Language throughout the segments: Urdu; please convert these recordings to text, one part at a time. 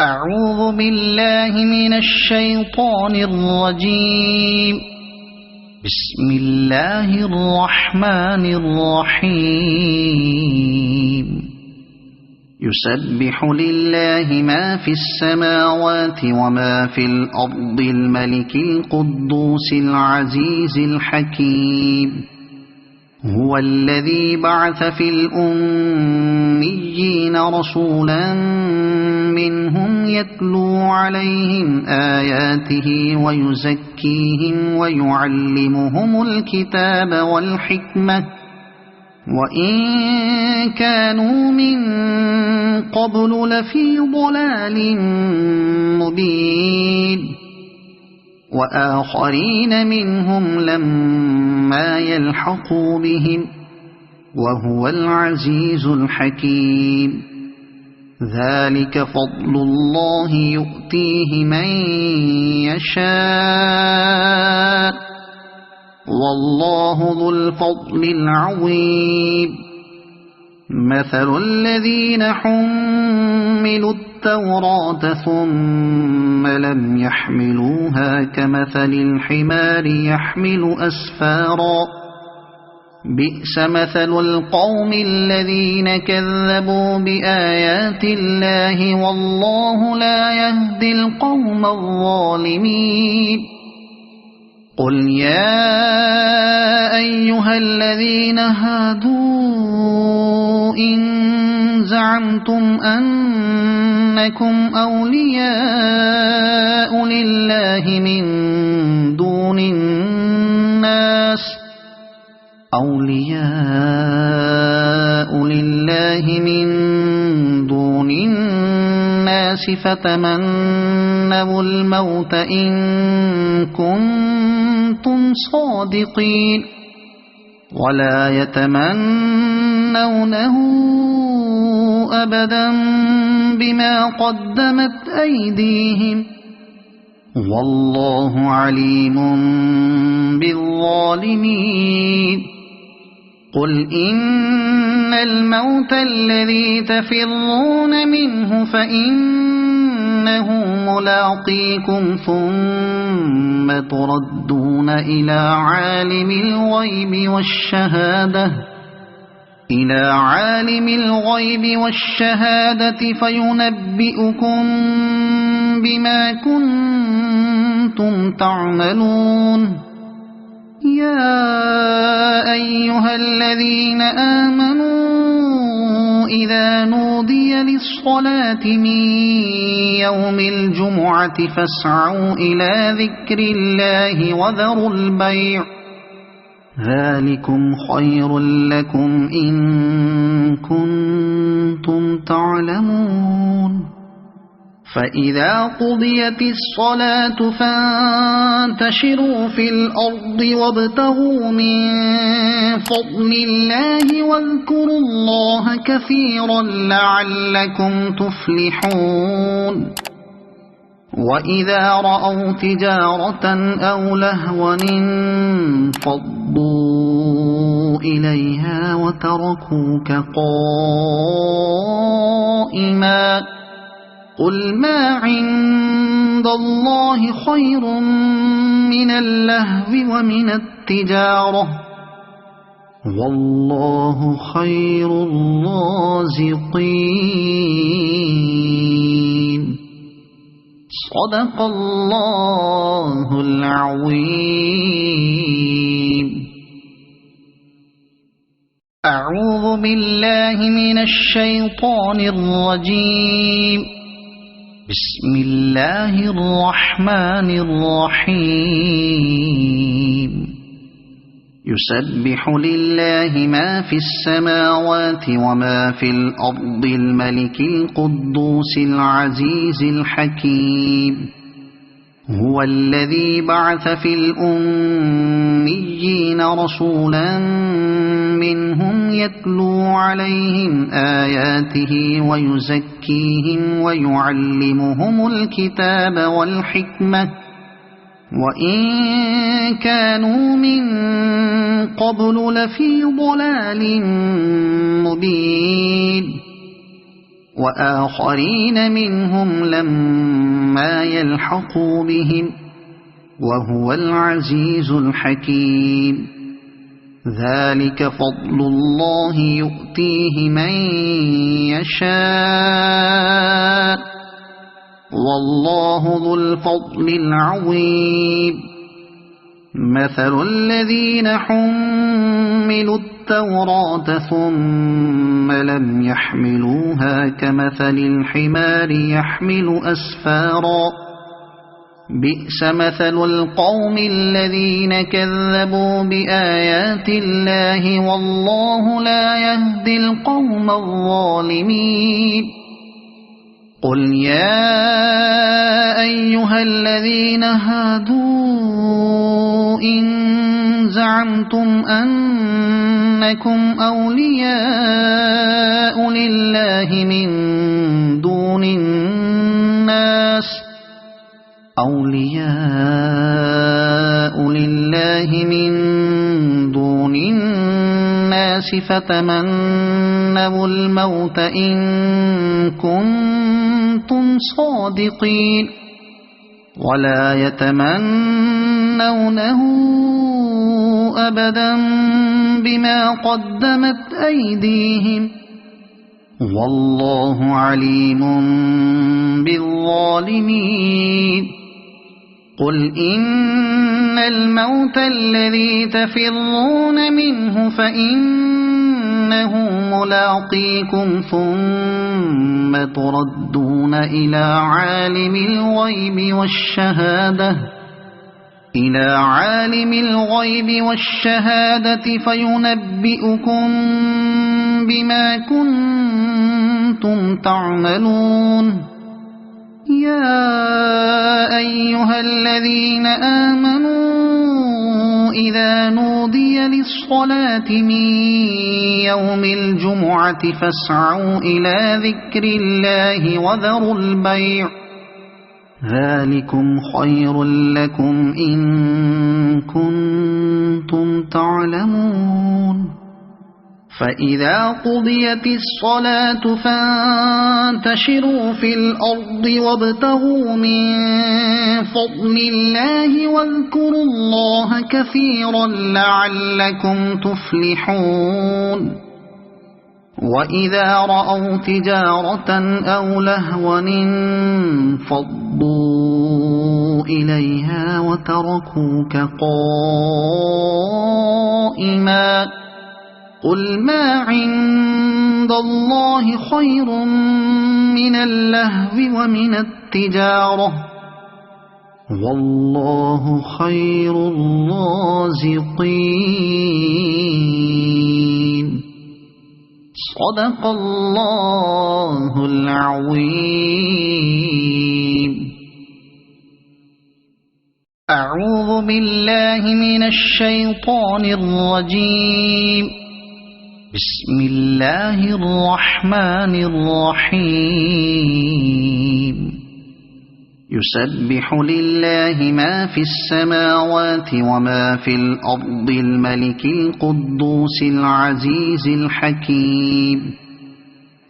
أعوذ بالله من الشيطان الرجيم. بسم الله الرحمن الرحيم. يسبح لله ما في السماوات وما في الأرض الملك القدوس العزيز الحكيم. هو الذي بعث في الأميين رسولا منهم يتلو عليهم آياته ويزكيهم ويعلمهم الكتاب والحكمة وإن كانوا من قبل لفي ضلال مبين. وآخرين منهم لما يلحقوا بهم وهو العزيز الحكيم. ذلك فضل الله يؤتيه من يشاء والله ذو الفضل العظيم. مثل الذين حملوا التوراة ثم لم يحملوها كمثل الحمار يحمل أسفارا. بئس مثل القوم الذين كذبوا بآيات الله والله لا يهدي القوم الظالمين. قل يا أيها الذين هادوا إن زعمتم أنكم أولياء لله من دون الناس فتمنوا الموت إن كنتم صادقين ولا يتمنونه أبدا بما قدمت أيديهم والله عليم بالظالمين. قل إن الموت الذي تفرون منه فإنه ملاقيكم ثم تردون إلى عالم الغيب والشهادة فينبئكم بما كنتم تعملون. يا أيها الذين آمنوا إذا نودي للصلاة من يوم الجمعة فاسعوا إلى ذكر الله وذروا البيع ذلكم خير لكم إن كنتم تعلمون. فإذا قضيت الصلاة فانتشروا في الأرض وابتغوا من فضل الله واذكروا الله كثيرا لعلكم تفلحون. وإذا رأوا تجارة أو لهوا انفضوا إليها وتركوك قائما. قل ما عند الله خير من اللهو ومن التجارة والله خير الرازقين. صدق الله العظيم. أعوذ بالله من الشيطان الرجيم. بسم الله الرحمن الرحيم. يسبح لله ما في السماوات وما في الأرض الملك القدوس العزيز الحكيم. هو الذي بعث في الأميين رسولا منهم يتلو عليهم آياته ويزكيهم ويعلمهم الكتاب والحكمة وإن كانوا من قبل لفي ضلال مبين. وآخرين منهم لما يلحقوا بهم وهو العزيز الحكيم ذلك فضل الله يؤتيه من يشاء والله ذو الفضل العظيم مثل الذين حملوا التوراة ثم لم يحملوها كمثل الحمار يحمل أسفارا بئس مثل القوم الذين كذبوا بآيات الله والله لا يهدي القوم الظالمين قل يا أيها الذين هادوا إن زعمتم أنكم أولياء لله من دون الناس فتمنوا الموت إن كنتم صادقين ولا يتمنونه أبدا بما قدمت أيديهم والله عليم بالظالمين قل إن الموت الذي تفرون منه فإنه ملاقيكم ثم تردون إلى عالم الغيب والشهادة فينبئكم بما كنتم تعملون يا أيها الذين آمنوا إذا نودي للصلاة من يوم الجمعة فاسعوا إلى ذكر الله وذروا البيع ذلكم خير لكم إن كنتم تعلمون فإذا قضيت الصلاة فانتشروا في الأرض وابتغوا من فضل الله واذكروا الله كثيرا لعلكم تفلحون وإذا رأوا تجارة أو لهوا انفضوا إليها وتركوك قائما قل ما عند الله خير من اللهو ومن التجارة والله خير الرازقين صدق الله العظيم أعوذ بالله من الشيطان الرجيم بسم الله الرحمن الرحيم يسبح لله ما في السماوات وما في الأرض الملك القدوس العزيز الحكيم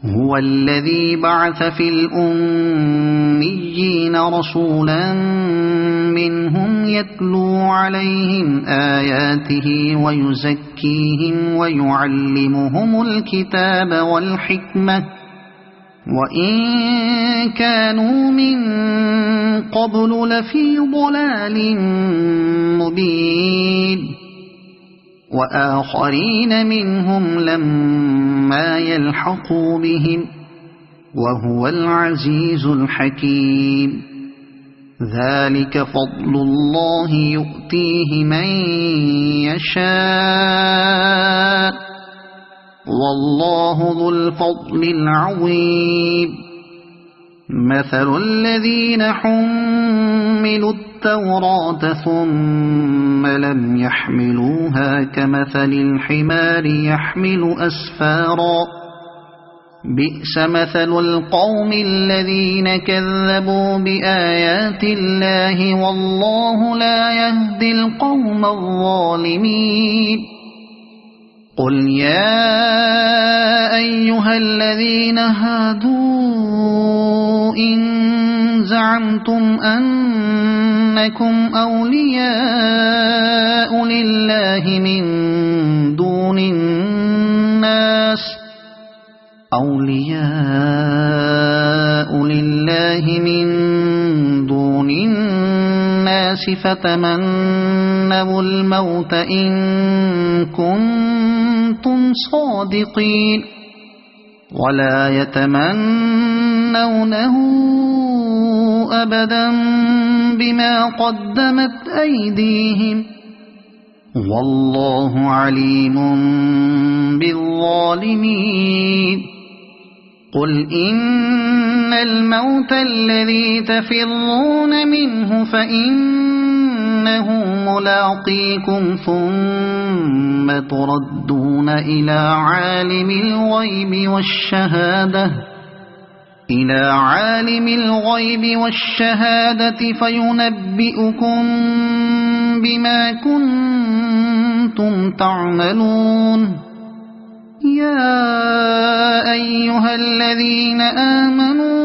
هو الذي بعث في الأميين رسولا منهم يتلو عليهم آياته ويزكيهم ويعلمهم الكتاب والحكمة وإن كانوا من قبل لفي ضلال مبين وآخرين منهم لما يلحقوا بهم وهو العزيز الحكيم ذلك فضل الله يؤتيه من يشاء والله ذو الفضل العظيم مثل الذين حملوا التوراة ثم لم يحملوها كمثل الحمار يحمل أسفارا بئس مثل القوم الذين كذبوا بآيات الله والله لا يهدي القوم الظالمين قل يا أيها الذين هادوا إن زعمتم أنكم أولياء لله من دون الناس فتمنوا الموت إن كنتم صادقين ولا يتمنونه أبدا بما قدمت أيديهم والله عليم بالظالمين قل إن الموت الذي تفرون منه فإنه ملاقيكم ثم تردون إلى عالم الغيب والشهادة فينبئكم بما كنتم تعملون يا أيها الذين آمنوا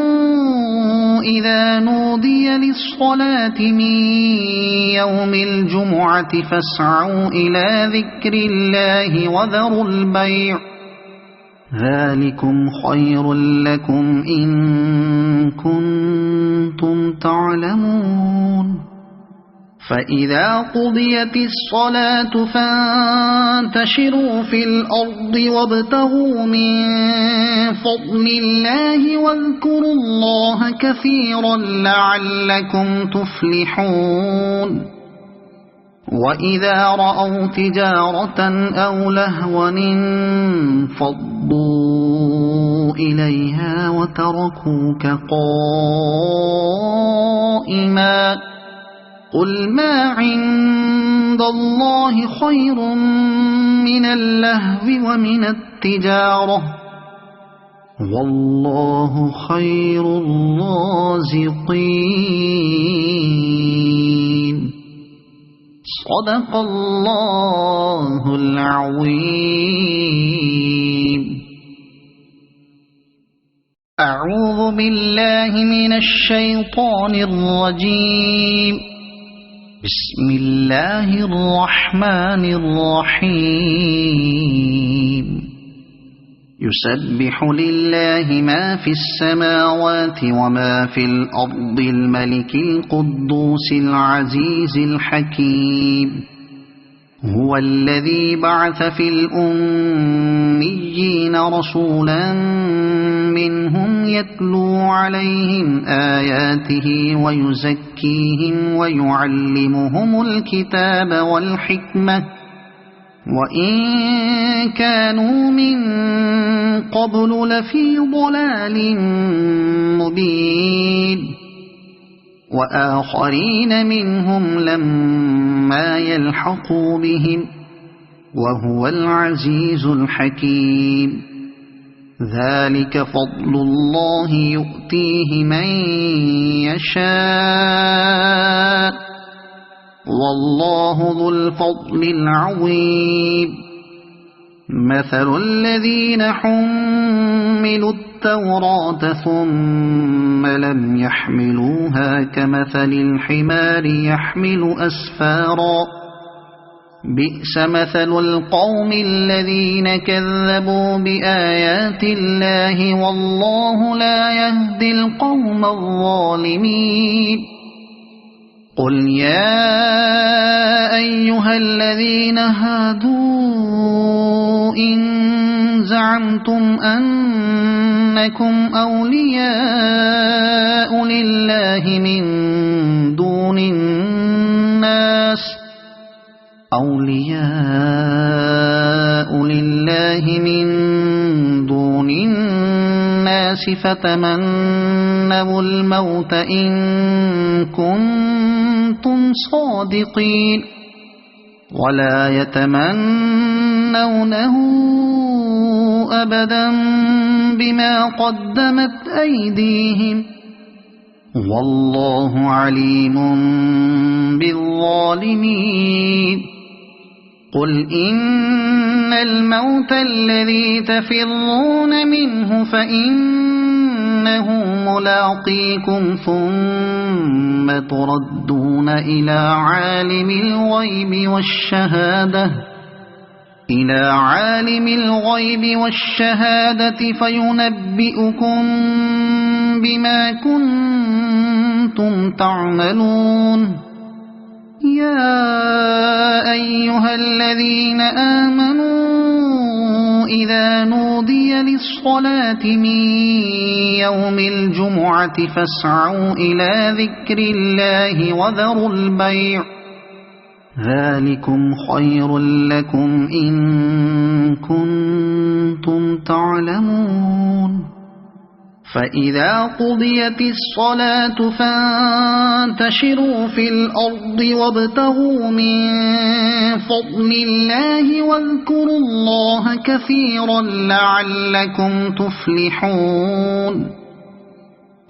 إذا نودي للصلاة من يوم الجمعة فاسعوا إلى ذكر الله وذروا البيع ذلكم خير لكم إن كنتم تعلمون فإذا قضيت الصلاة فانتشروا في الأرض وابتغوا من فضل الله واذكروا الله كثيرا لعلكم تفلحون وإذا رأوا تجارة أو لهوا انفضوا إليها وتركوك قائما قل ما عند الله خير من اللهو ومن التجارة والله خير الرازقين صدق الله العظيم أعوذ بالله من الشيطان الرجيم بسم الله الرحمن الرحيم يسبح لله ما في السماوات وما في الأرض الملك القدوس العزيز الحكيم هو الذي بعث في الأميين رسولا منهم يتلو عليهم آياته ويزكيهم ويعلمهم الكتاب والحكمة وإن كانوا من قبل لفي ضلال مبين وآخرين منهم لما يلحقوا بهم وهو العزيز الحكيم ذلك فضل الله يؤتيه من يشاء والله ذو الفضل العظيم مثل الذين حملوا التوراة ثم لم يحملوها كمثل الحمار يحمل أسفارا بئس مثل القوم الذين كذبوا بآيات الله والله لا يهدي القوم الظالمين قل يا أيها الذين هادوا إن زعمتم أنكم أولياء لله من دون الناس فتمنوا الموت إن كنتم صادقين ولا يتمنونه أبدا بما قدمت أيديهم والله عليم بالظالمين قل إن الموت الذي تفرون منه فإنه ملاقيكم ثم تردون إلى عالم الغيب والشهادة فينبئكم بما كنتم تعملون يا أيها الذين آمنوا إذا نودي للصلاة من يوم الجمعة فاسعوا إلى ذكر الله وذروا البيع ذلكم خير لكم إن كنتم تعلمون فإذا قضيت الصلاة فانتشروا في الأرض وابتغوا من فضل الله واذكروا الله كثيرا لعلكم تفلحون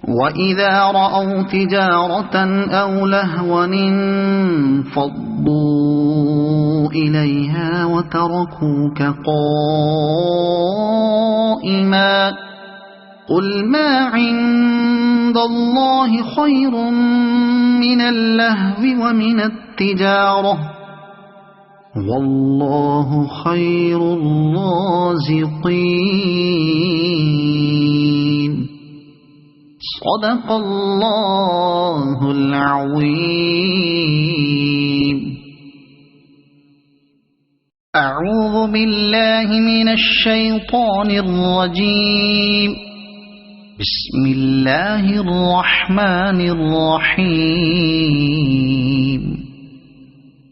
وإذا رأوا تجارة أو لهوا انفضوا إليها وتركوك قائما قل ما عند الله خير من اللهو ومن التجارة والله خير الرازقين صدق الله العظيم. أعوذ بالله من الشيطان الرجيم. بسم الله الرحمن الرحيم.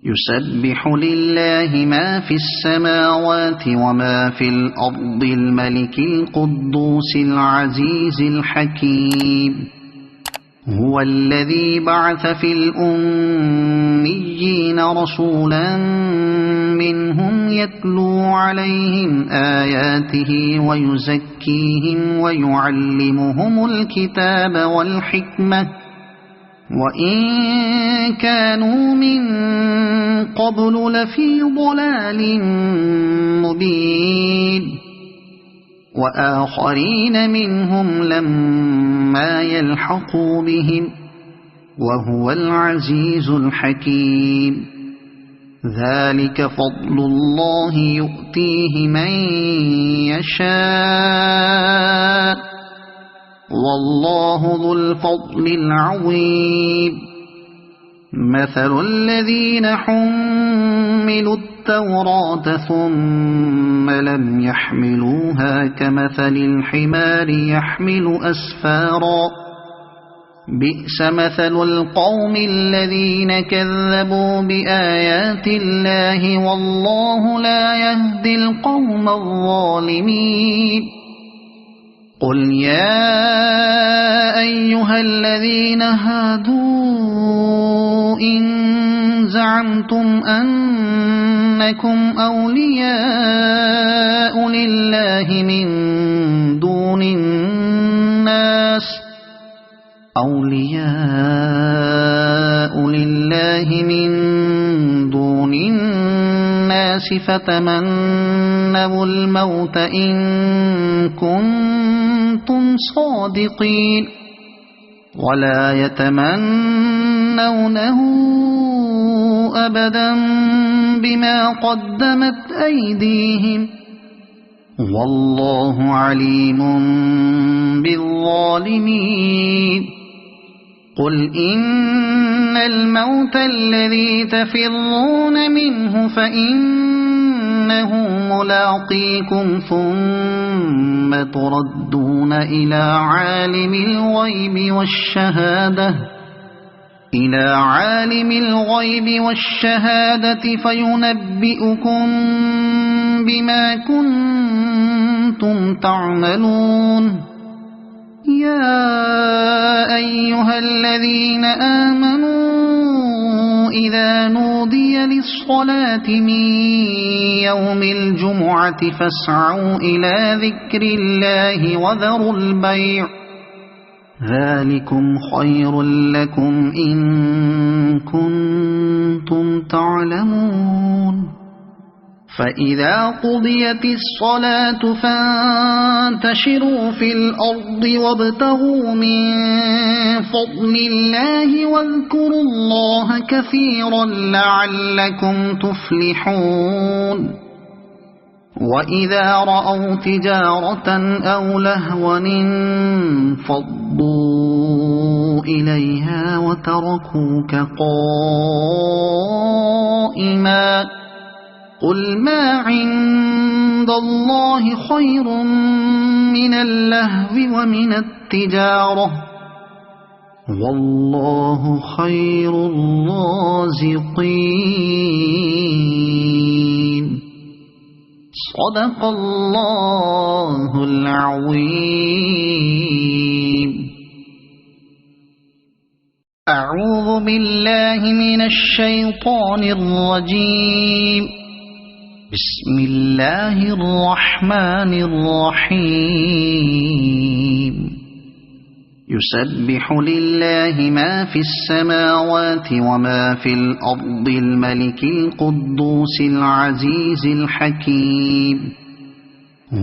يسبح لله ما في السماوات وما في الأرض الملك القدوس العزيز الحكيم هو الذي بعث في الأميين رسولا منهم يتلو عليهم آياته ويزكيهم ويعلمهم الكتاب والحكمة وإن كانوا من قبل لفي ضلال مبين وآخرين منهم لما يلحقوا بهم وهو العزيز الحكيم ذلك فضل الله يؤتيه من يشاء والله ذو الفضل العظيم مثل الذين حملوا التوراة ثم لم يحملوها كمثل الحمار يحمل أسفارا بئس مثل القوم الذين كذبوا بآيات الله والله لا يهدي القوم الظالمين قل يا أيها الذين هادوا إن زعمتم أنكم أولياء لله من دون الناس فتمنوا الموت إن كنتم صادقين ولا يتمنونه أبدا بما قدمت أيديهم والله عليم بالظالمين قل إن الموت الذي تفرون منه فإنه ملاقيكم ثم تردون إلى عالم الغيب والشهادة فينبئكم بما كنتم تعملون يا أيها الذين آمنوا إذا نودي للصلاة من يوم الجمعة فاسعوا إلى ذكر الله وذروا البيع ذلكم خير لكم إن كنتم تعلمون فإذا قضيت الصلاة فانتشروا في الأرض وابتغوا من فضل الله واذكروا الله كثيرا لعلكم تفلحون وإذا رأوا تجارة أو لهوا انفضوا إليها وتركوك قائما قل ما عند الله خير من اللهو ومن التجارة والله خير الرازقين صدق الله العظيم. أعوذ بالله من الشيطان الرجيم. بسم الله الرحمن الرحيم. يسبح لله ما في السماوات وما في الأرض الملك القدوس العزيز الحكيم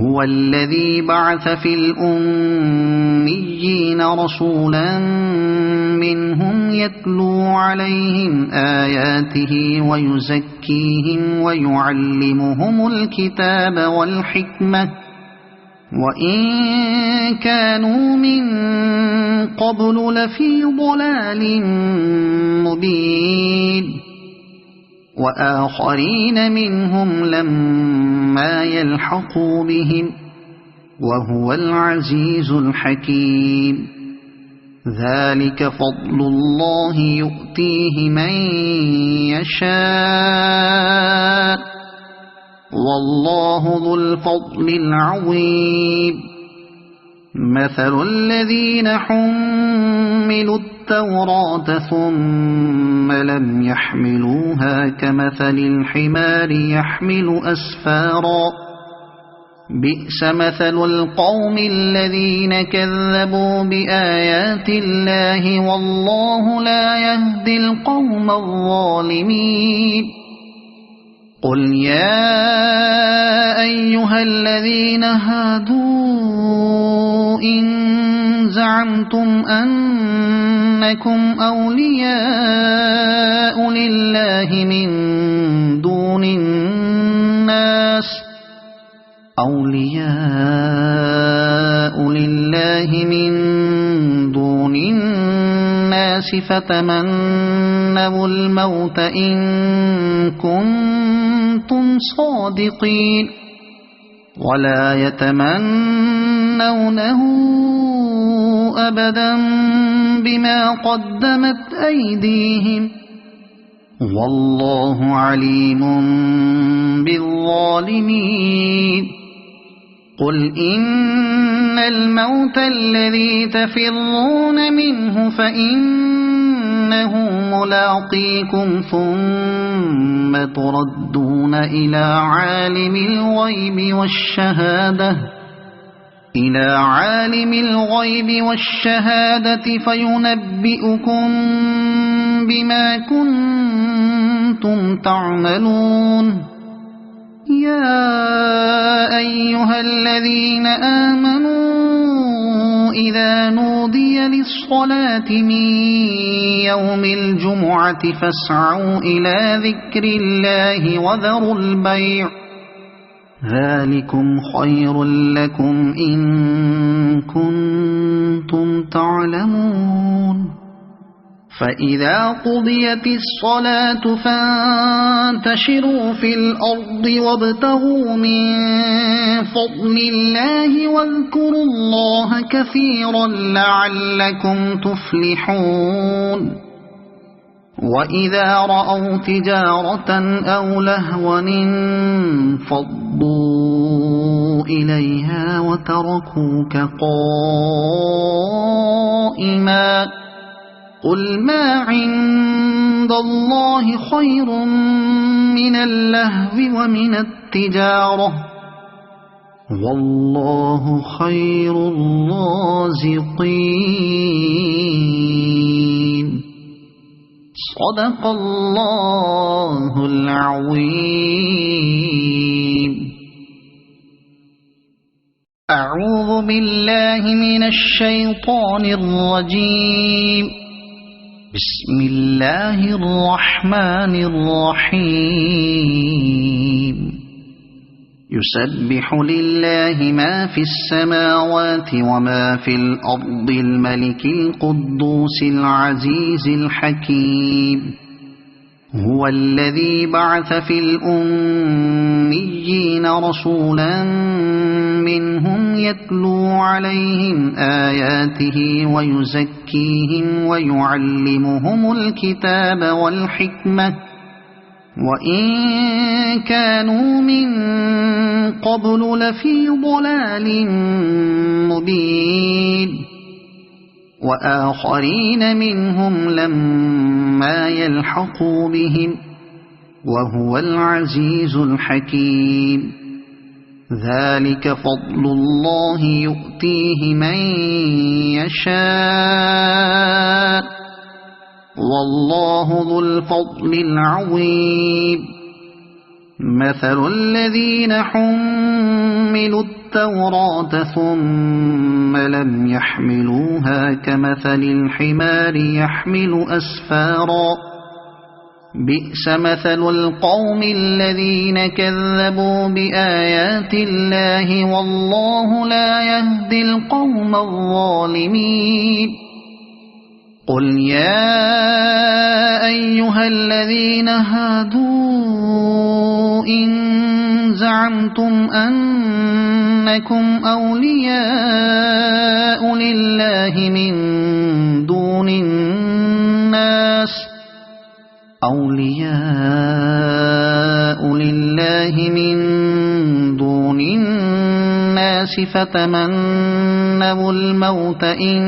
هو الذي بعث في الأميين رسولا منهم يتلو عليهم آياته ويزكيهم ويعلمهم الكتاب والحكمة وإن كانوا من قبل لفي ضلال مبين وآخرين منهم لما يلحقوا بهم وهو العزيز الحكيم ذلك فضل الله يؤتيه من يشاء والله ذو الفضل العظيم. مثل الذين حملوا التوراة ثم لم يحملوها كمثل الحمار يحمل أسفارا بئس مثل القوم الذين كذبوا بآيات الله والله لا يهدي القوم الظالمين. قل يا أيها الذين هادوا إن زعمتم أنكم أولياء لله من دون الناس فتمنوا الموت إن كنتم صادقين ولا يتمنونه أبدا بما قدمت أيديهم والله عليم بالظالمين. قل إن الموت الذي تفرون منه فإنه ملاقيكم ثم تردون إلى عالم الغيب والشهادة فينبئكم بما كنتم تعملون. يا أيها الذين آمنوا إذا نودي للصلاة من يوم الجمعة فاسعوا إلى ذكر الله وذروا البيع ذلكم خير لكم إن كنتم تعلمون. فإذا قضيت الصلاة فانتشروا في الأرض وابتغوا من فضل الله واذكروا الله كثيرا لعلكم تفلحون. وإذا رأوا تجارة أو لهوا انفضوا إليها وتركوك قائما قل ما عند الله خير من اللهو ومن التجارة والله خير الرازقين صدق الله العظيم. أعوذ بالله من الشيطان الرجيم. بسم الله الرحمن الرحيم. يسبح لله ما في السماوات وما في الأرض الملك القدوس العزيز الحكيم. هو الذي بعث في الأميين رسولا منهم يتلو عليهم آياته ويزكيهم ويعلمهم الكتاب والحكمة وإن كانوا من قبل لفي ضلال مبين. وآخرين منهم لما يلحقوا بهم وهو العزيز الحكيم. ذلك فضل الله يؤتيه من يشاء والله ذو الفضل العظيم. مثل الذين حملوا التوراة ثم لم يحملوها كمثل الحمار يحمل أسفارا بئس مثل القوم الذين كذبوا بآيات الله والله لا يهدي القوم الظالمين. قل يا أيها الذين هادوا إن زعمتم أنكم أولياء لله من دون الناس فتمنوا الموت إن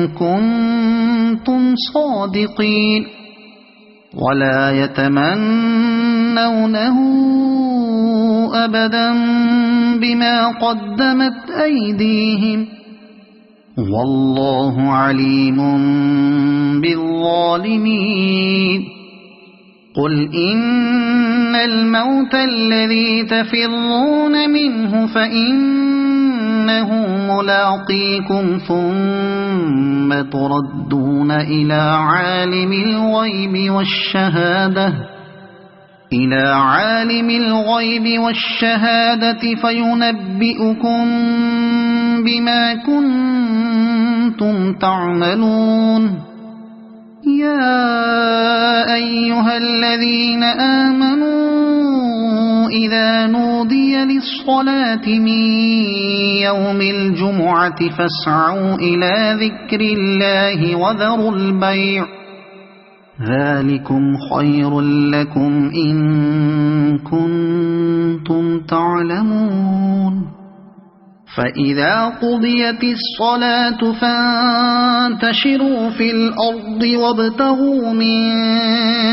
كنتم صادقين ولا يتمنونه أبدا بما قدمت أيديهم والله عليم بالظالمين. قل إن الموت الذي تفرون منه فإنه ملاقيكم ثم تردون إلى عالم الغيب والشهادة فينبئكم بما كنتم تعملون. يا أيها الذين آمنوا إذا نودي للصلاة من يوم الجمعة فاسعوا إلى ذكر الله وذروا البيع ذلكم خير لكم إن كنتم تعلمون. فإذا قضيت الصلاة فانتشروا في الأرض وابتغوا من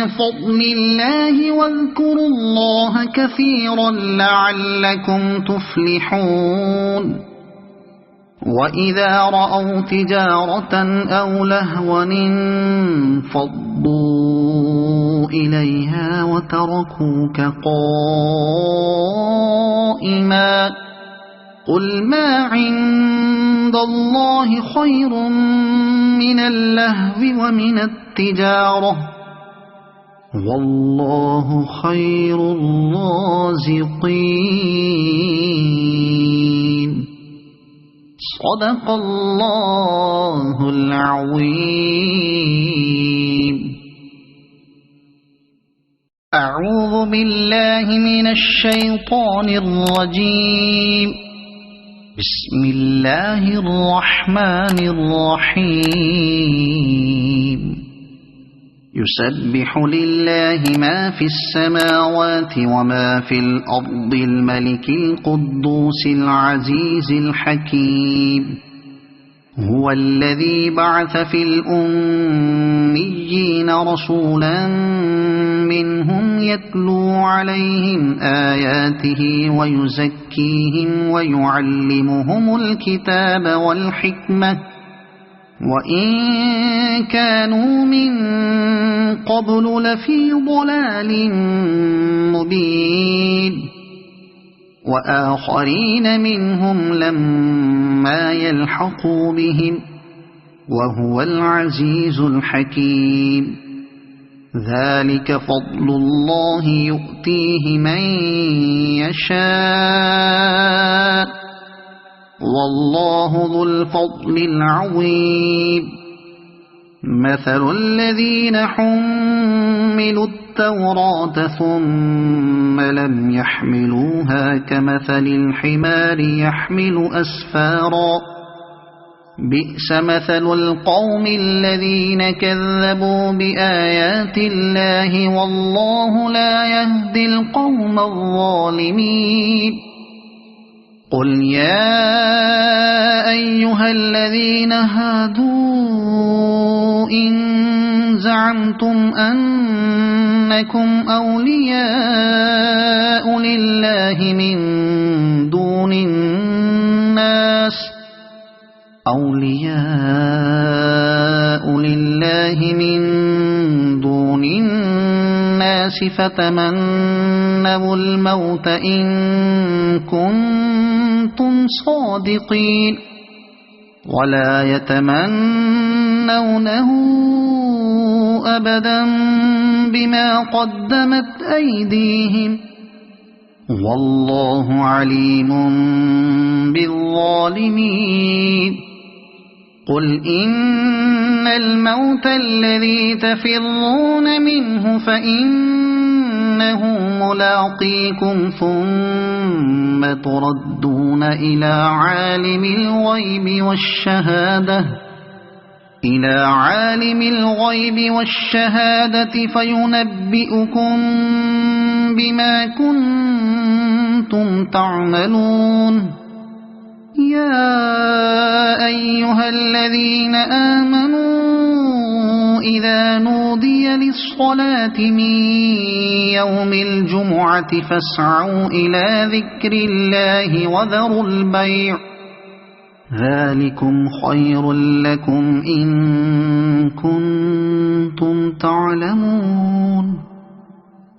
فضل الله واذكروا الله كثيرا لعلكم تفلحون. وإذا رأوا تجارة أو لهوا انفضوا إليها وتركوك قائما قل ما عند الله خير من اللهو ومن التجارة والله خير الرازقين. صدق الله العظيم. أعوذ بالله من الشيطان الرجيم. بسم الله الرحمن الرحيم. يسبح لله ما في السماوات وما في الأرض الملك القدوس العزيز الحكيم. هو الذي بعث في الأميين رسولا منهم يتلو عليهم آياته ويزكيهم ويعلمهم الكتاب والحكمة وإن كانوا من قبل لفي ضلال مبين وآخرين منهم لما يلحقوا بهم وهو العزيز الحكيم ذلك فضل الله يؤتيه من يشاء والله ذو الفضل العظيم مثل الذين حملوا التوراة ثم لم يحملوها كمثل الحمار يحمل أسفارا بئس مثل القوم الذين كذبوا بآيات الله والله لا يهدي القوم الظالمين قل يا أيها الذين هادوا إن زعمتم أنكم أولياء لله من دون الناس فتمنوا الموت إن كنتم صادقين ولا يتمنونه أبدا بما قدمت أيديهم والله عليم بالظالمين قل إن الموت الذي تفرون منه فإنه ملاقيكم ثم تردون إلى عالم الغيب والشهادة فينبئكم بما كنتم تعملون يا أيها الذين آمنوا إذا نودي للصلاة من يوم الجمعة فاسعوا إلى ذكر الله وذروا البيع ذلكم خير لكم إن كنتم تعلمون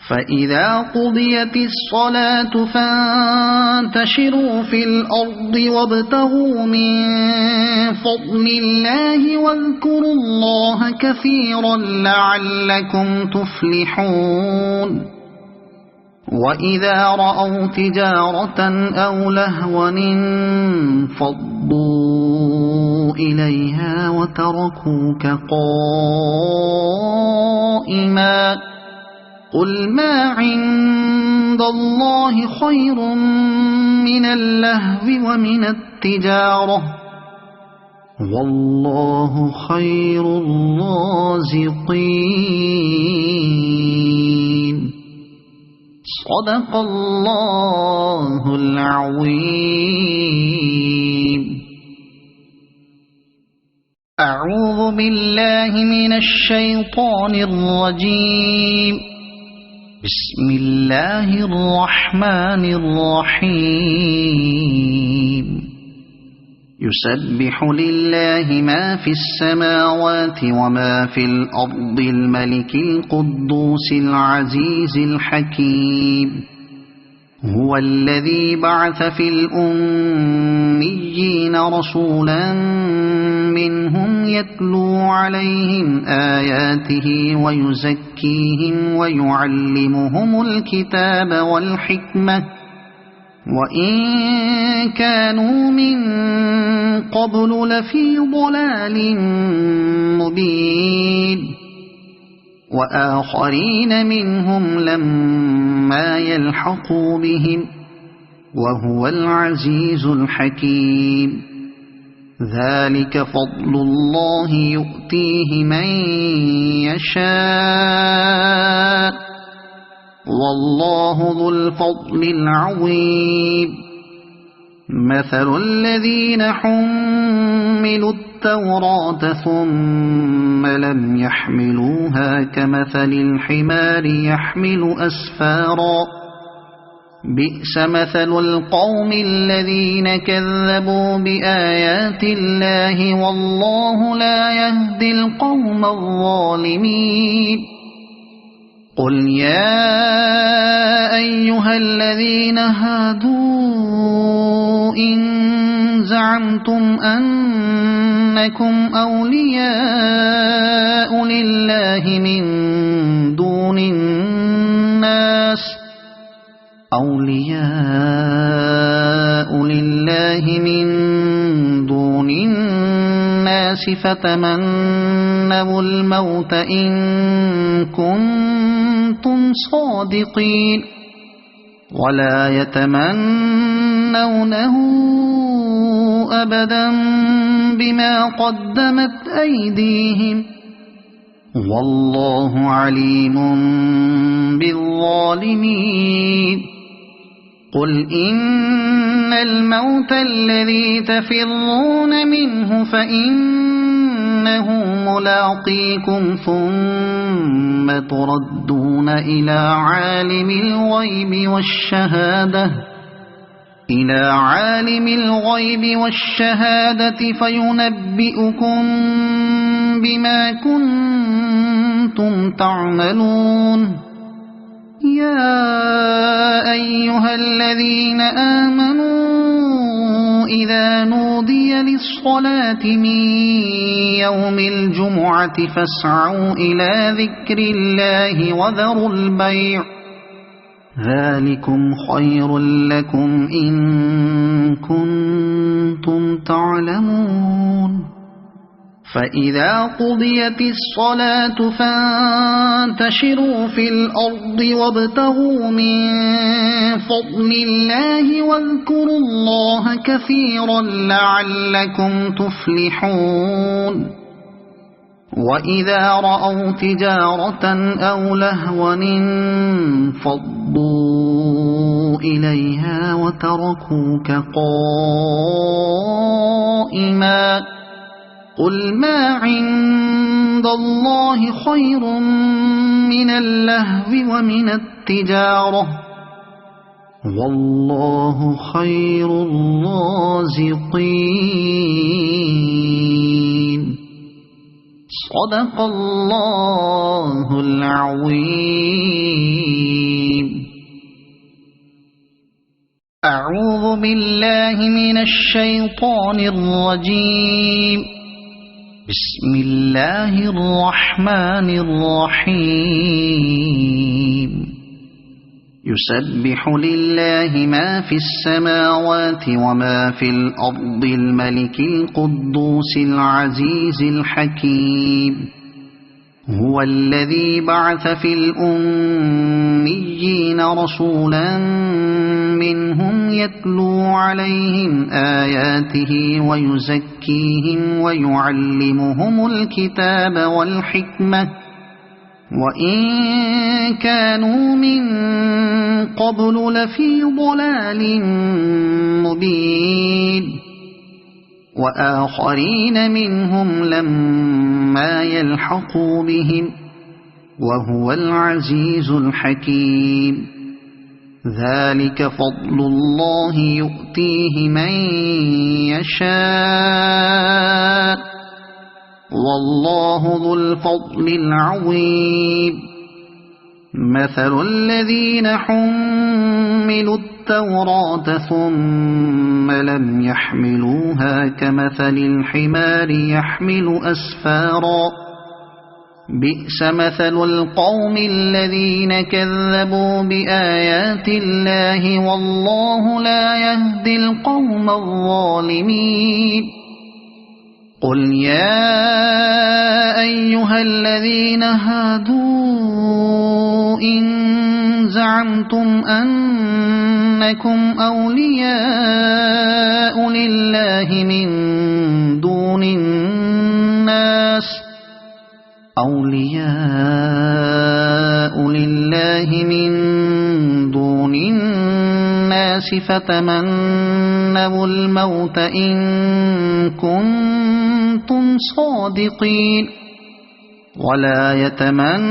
فإذا قضيت الصلاة فانتشروا في الأرض وابتغوا من فضل الله واذكروا الله كثيرا لعلكم تفلحون وإذا رأوا تجارة أو لهوا انفضوا إليها وتركوك قائما قل ما عند الله خير من اللهو ومن التجارة والله خير الرازقين صدق الله العظيم أعوذ بالله من الشيطان الرجيم بسم الله الرحمن الرحيم يسبح لله ما في السماوات وما في الأرض الملك القدوس العزيز الحكيم هو الذي بعث في الأميين رسولا منهم يتلو عليهم آياته ويزكيهم ويعلمهم الكتاب والحكمة وإن كانوا من قبل لفي ضلال مبين وآخرين منهم لما يلحقوا بهم وهو العزيز الحكيم ذلك فضل الله يؤتيه من يشاء والله ذو الفضل العظيم مثل الذين حملوا التوراة ثم لم يحملوها كمثل الحمار يحمل أسفارا بئس مثل القوم الذين كذبوا بآيات الله والله لا يهدي القوم الظالمين قل يا أيها الذين هادوا إن زعمتم أنكم أولياء لله من دون الناس فتمنوا الموت إن كنتم صادقين ولا يتمنونه أبدا بما قدمت أيديهم والله عليم بالظالمين قل إن الموت الذي تفرون منه فإنه ملاقيكم ثم تردون إلى عالم الغيب والشهادة فينبئكم بما كنتم تعملون يا أيها الذين آمنوا إذا نودي للصلاة من يوم الجمعة فاسعوا إلى ذكر الله وذروا البيع ذلكم خير لكم إن كنتم تعلمون فإذا قضيت الصلاة فانتشروا في الأرض وابتغوا من فضل الله واذكروا الله كثيرا لعلكم تفلحون وإذا رأوا تجارة أو لهوا انفضوا إليها وتركوك قائما قل ما عند الله خير من اللهو ومن التجارة والله خير الرازقين صدق الله العظيم أعوذ بالله من الشيطان الرجيم بسم الله الرحمن الرحيم يسبح لله ما في السماوات وما في الأرض الملك القدوس العزيز الحكيم هو الذي بعث في الأميين رسولا منهم يتلو عليهم آياته ويزكيهم ويعلمهم الكتاب والحكمة وإن كانوا من قبل لفي ضلال مبين وآخرين منهم لما يلحقوا بهم وهو العزيز الحكيم ذلك فضل الله يؤتيه من يشاء والله ذو الفضل العظيم مثل الذين حملوا التوراة ثم لم يحملوها كمثل الحمار يحمل أسفارا بئس مثل القوم الذين كذبوا بآيات الله والله لا يهدي القوم الظالمين قل يا أيها الذين هادوا إن زعمتم أنكم أولياء لله من دون الناس فتمنوا الموت إن كنتم صادقين ولا يتمنونه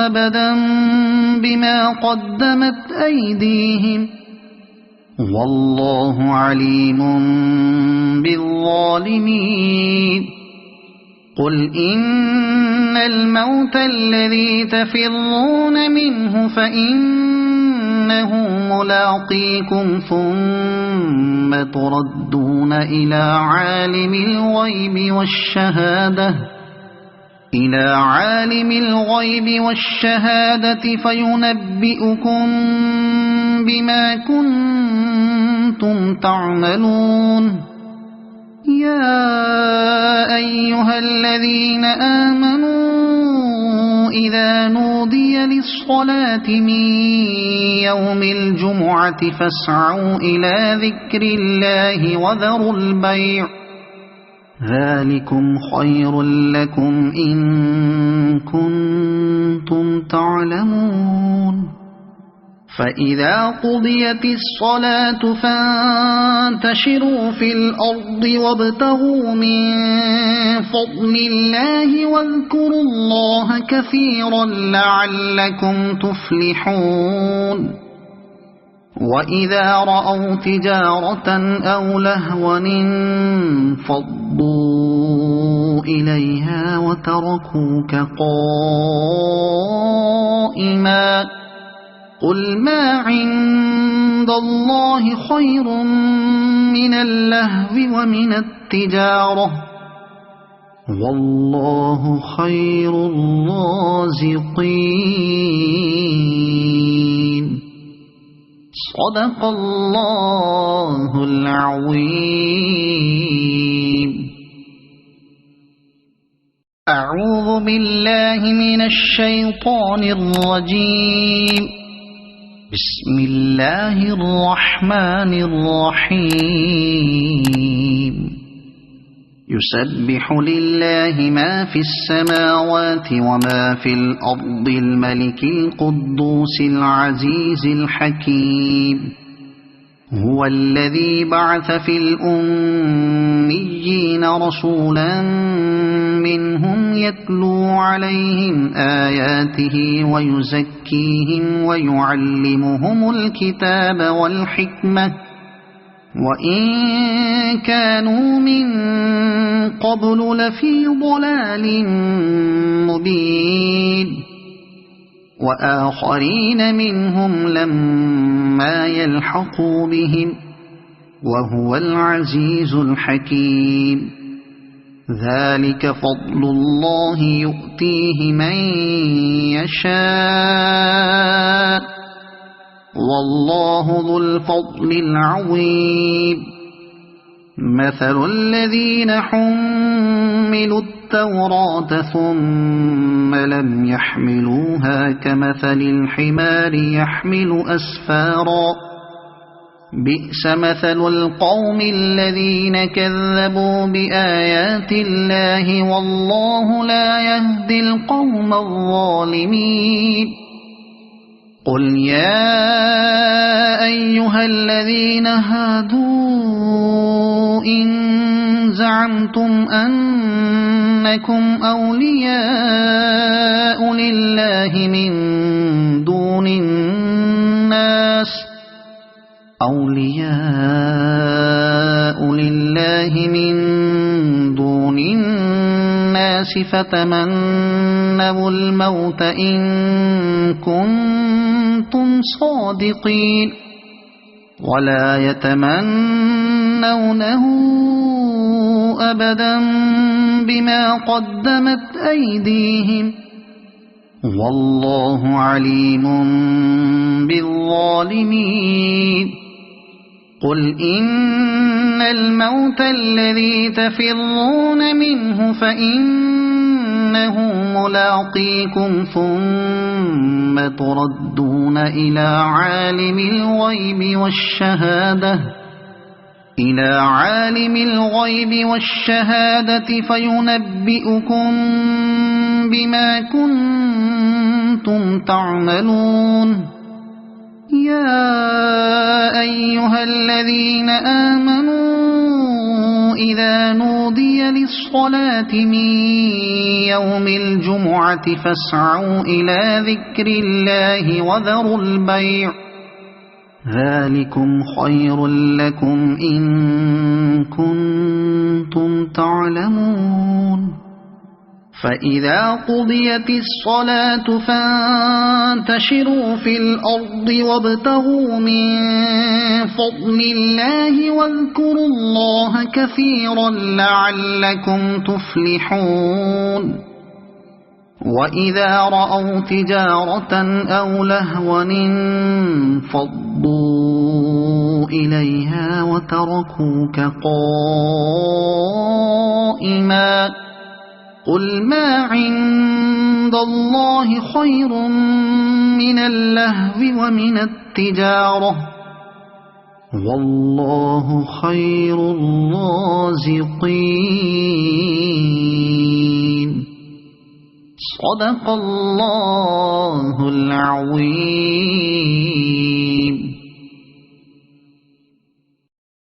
أبدا بما قدمت أيديهم والله عليم بالظالمين قل إن الموت الذي تفرون منه فإنه ملاقيكم ثم تردون إلى عالم الغيب والشهادة فينبئكم بما كنتم تعملون يا أيها الذين آمنوا إذا نودي للصلاة من يوم الجمعة فاسعوا إلى ذكر الله وذروا البيع ذلكم خير لكم إن كنتم تعلمون فإذا قضيت الصلاة فانتشروا في الأرض وابتغوا من فضل الله واذكروا الله كثيرا لعلكم تفلحون وإذا رأوا تجارة أو لهوا انفضوا إليها وتركوك قائما قل ما عند الله خير من اللهو ومن التجارة والله خير الرازقين صدق الله العظيم. أعوذ بالله من الشيطان الرجيم. بسم الله الرحمن الرحيم. يسبح لله ما في السماوات وما في الأرض الملك القدوس العزيز الحكيم هو الذي بعث في الأميين رسولا منهم يتلو عليهم آياته ويزكيهم ويعلمهم الكتاب والحكمة وإن كانوا من قبل لفي ضلال مبين وآخرين منهم لما يلحقوا بهم وهو العزيز الحكيم ذلك فضل الله يؤتيه من يشاء والله ذو الفضل العظيم مثل الذين حملوا التوراة ثم لم يحملوها كمثل الحمار يحمل أسفارا بئس مثل القوم الذين كذبوا بآيات الله والله لا يهدي القوم الظالمين قل يا أيها الذين هادوا إن زعمتم أنكم أولياء لله من دون الناس فتمنوا الموت إن كنتم صادقين ولا يتمنونه أبدا بما قدمت أيديهم والله عليم بالظالمين قل إن الموت الذي تفرون منه فإنه ملاقيكم ثم تردون إلى عالم الغيب والشهادة فينبئكم بما كنتم تعملون يا أيها الذين آمنوا إذا نودي للصلاة من يوم الجمعة فاسعوا إلى ذكر الله وذروا البيع ذلكم خير لكم إن كنتم تعلمون فإذا قضيت الصلاة فانتشروا في الأرض وابتغوا من فضل الله واذكروا الله كثيرا لعلكم تفلحون وإذا رأوا تجارة أو لهوا انفضوا إليها وتركوك قائما قل ما عند الله خير من اللهو ومن التجارة والله خير الرازقين صدق الله العظيم.